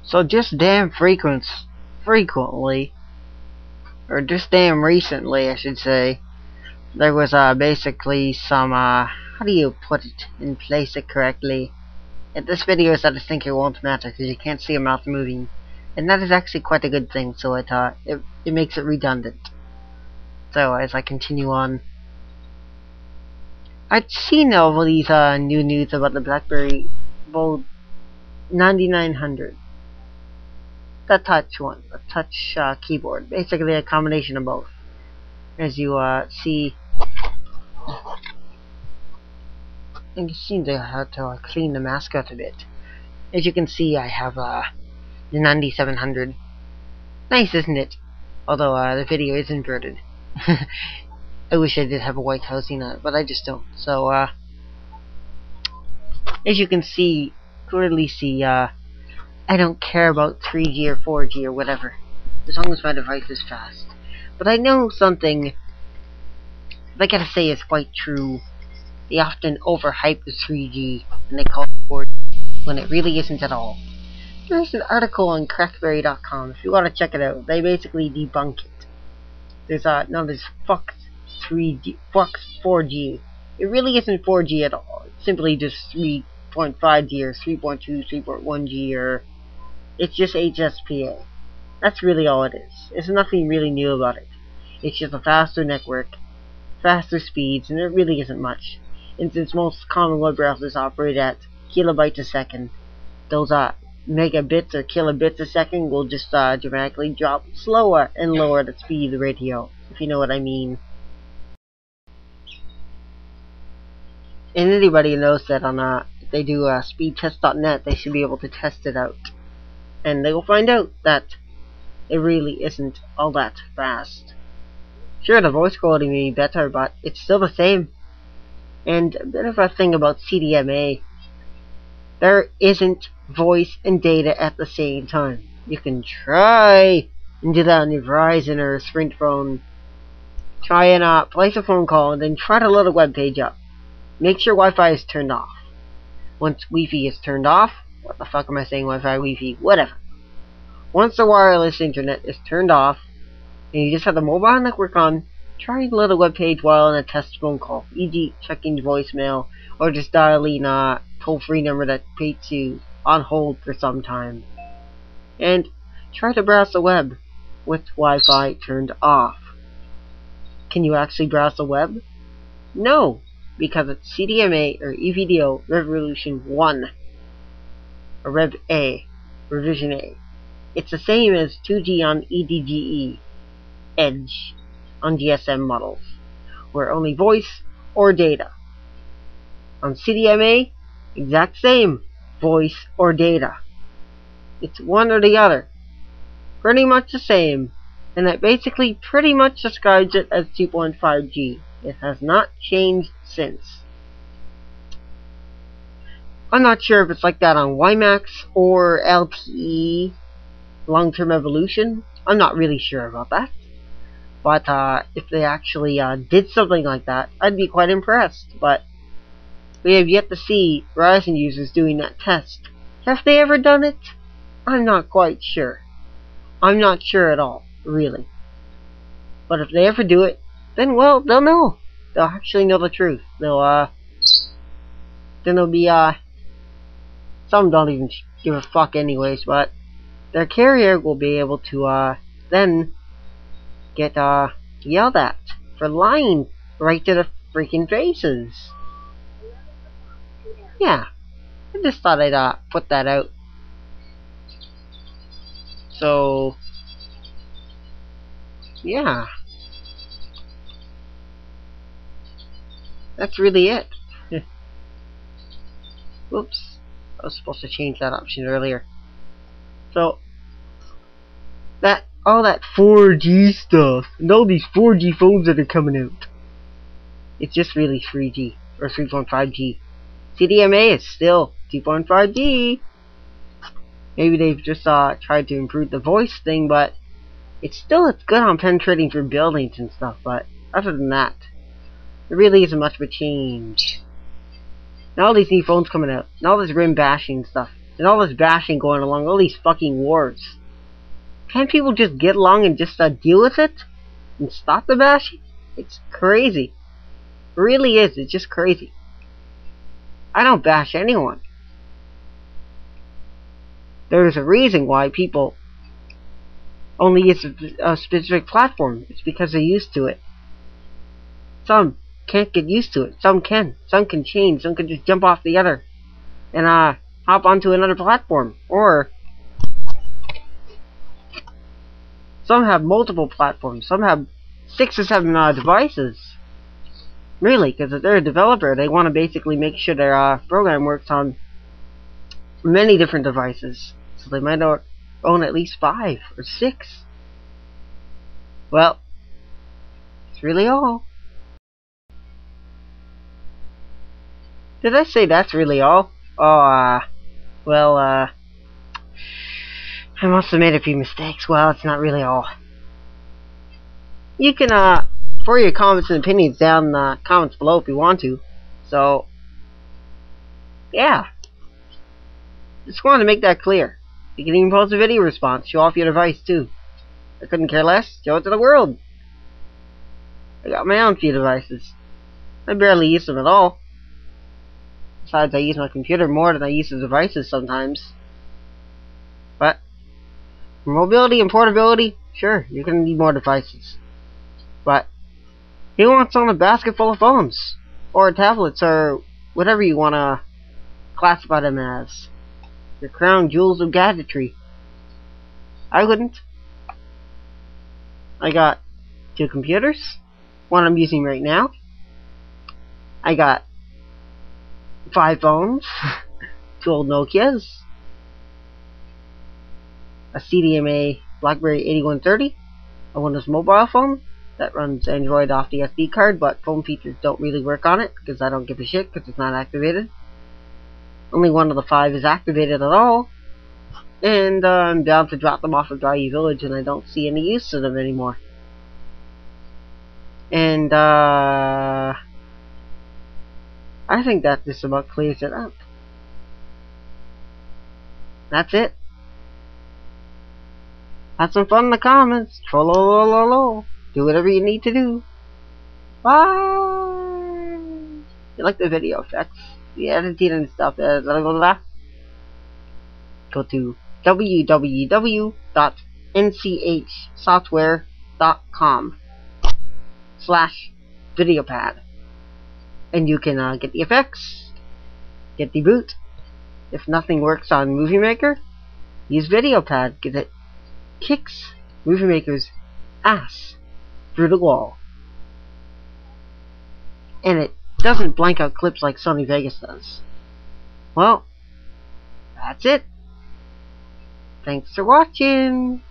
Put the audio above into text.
So just damn frequently, or just damn recently, I should say, there was basically some how do you put it and place it correctly? And this video is that I think it won't matter because you can't see a mouth moving, and that is actually quite a good thing. So it makes it redundant. So as I continue on, I'd seen all these new news about the BlackBerry Bold 9900. The touch one, the touch keyboard, basically a combination of both. As you see, and you seem to have to clean the mask out a bit. As you can see, I have the 9700. Nice, isn't it? Although the video is inverted. I wish I did have a white housing on it, but I just don't. So as you can see, clearly see, I don't care about 3G or 4G or whatever, as long as my device is fast. But I know something that I gotta say is quite true. They often overhype the 3G and they call it 4G when it really isn't at all. There's an article on crackberry.com if you want to check it out. They basically debunk it. There's there's fuck 4G. It really isn't 4G at all. It's simply just 3.5G or 3.2, 3.1G, or it's just HSPA. That's really all it is. There's nothing really new about it. It's just a faster network, faster speeds, and it really isn't much. And since most common web browsers operate at kilobytes a second, those megabits or kilobits a second will just dramatically drop slower and lower the speed of the radio, if you know what I mean. And anybody knows that on if they do speedtest.net, they should be able to test it out. And they will find out that it really isn't all that fast. Sure, the voice quality may be better, but it's still the same. And a bit of a thing about CDMA, there isn't voice and data at the same time. You can try and do that on your Verizon or Sprint phone. Try and place a phone call and then try to load a web page up. Make sure Wi-Fi is turned off. Once Wi-Fi is turned off, what the fuck am I saying, Wi-Fi, Wi-Fi, whatever. Once the wireless internet is turned off, and you just have the mobile network on, try and load a web page while on a test phone call, e.g. checking voicemail, or just dialing a toll-free number that puts you on hold for some time. And try to browse the web with Wi-Fi turned off. Can you actually browse the web? No, because it's CDMA or EVDO Revolution 1, or Rev A, Revision A. It's the same as 2G on EDGE, Edge, on GSM models, where only voice or data. On CDMA, exact same, voice or data. It's one or the other. Pretty much the same, and that basically pretty much describes it as 2.5G. It has not changed since. I'm not sure if it's like that on WiMAX or LTE, long-term evolution. I'm not really sure about that. But if they actually did something like that, I'd be quite impressed. But we have yet to see Verizon users doing that test. Have they ever done it? I'm not quite sure. I'm not sure at all, really. But if they ever do it, then, well, they'll know. They'll actually know the truth. Then there'll be, some don't even give a fuck anyways, but their carrier will be able to, then get, yelled at for lying right to the freaking faces. Yeah. I just thought I'd, put that out. So, yeah. That's really it. Whoops. I was supposed to change that option earlier. So, all that 4G stuff, and all these 4G phones that are coming out, it's just really 3G, or 3.5G. CDMA is still 2.5G. Maybe they've just tried to improve the voice thing, but it's good on penetrating through buildings and stuff, but other than that, there really isn't much of a change. And all these new phones coming out, and all this rim bashing stuff, And all this bashing going along, all these fucking wars. Can't people just get along and just deal with it? And stop the bashing? It's crazy. It really is. It's just crazy. I don't bash anyone. There's a reason why people only use a specific platform. It's because they're used to it. Some can't get used to it. Some can. Some can change. Some can just jump off the other and hop onto another platform. Or some have multiple platforms. Some have 6 or 7 devices. Really, because if they're a developer, they want to basically make sure their program works on many different devices. So they might own at least 5 or 6. Well, that's really all. Did I say that's really all? Oh, well, I must have made a few mistakes. Well, it's not really all. You can, throw your comments and opinions down in the comments below if you want to. So, yeah. Just wanted to make that clear. You can even post a video response. Show off your device, too. I couldn't care less. Show it to the world. I got my own few devices. I barely use them at all. Besides, I use my computer more than I use the devices sometimes. But, for mobility and portability, sure, you're going to need more devices. But, who wants on a basket full of phones? Or tablets, or whatever you want to classify them as. Your crown jewels of gadgetry. I wouldn't. I got 2 computers. One I'm using right now. I got 5 phones. 2 old Nokias. A CDMA BlackBerry 8130. A Windows mobile phone that runs Android off the SD card, but phone features don't really work on it because I don't give a shit because it's not activated. Only one of the 5 is activated at all, and I'm down to drop them off at Value Village, and I don't see any use to them anymore. And I think that just about clears it up. That's it. Have some fun in the comments. Trollolololo. Do whatever you need to do. Bye. You like the video effects, the editing and stuff, blah, blah, blah. Go to www.nchsoftware.com/videopad, and you can get the effects, get the boot. If nothing works on Movie Maker, use VideoPad because it kicks Movie Maker's ass through the wall, and it doesn't blank out clips like Sony Vegas does. Well, that's it. Thanks for watching.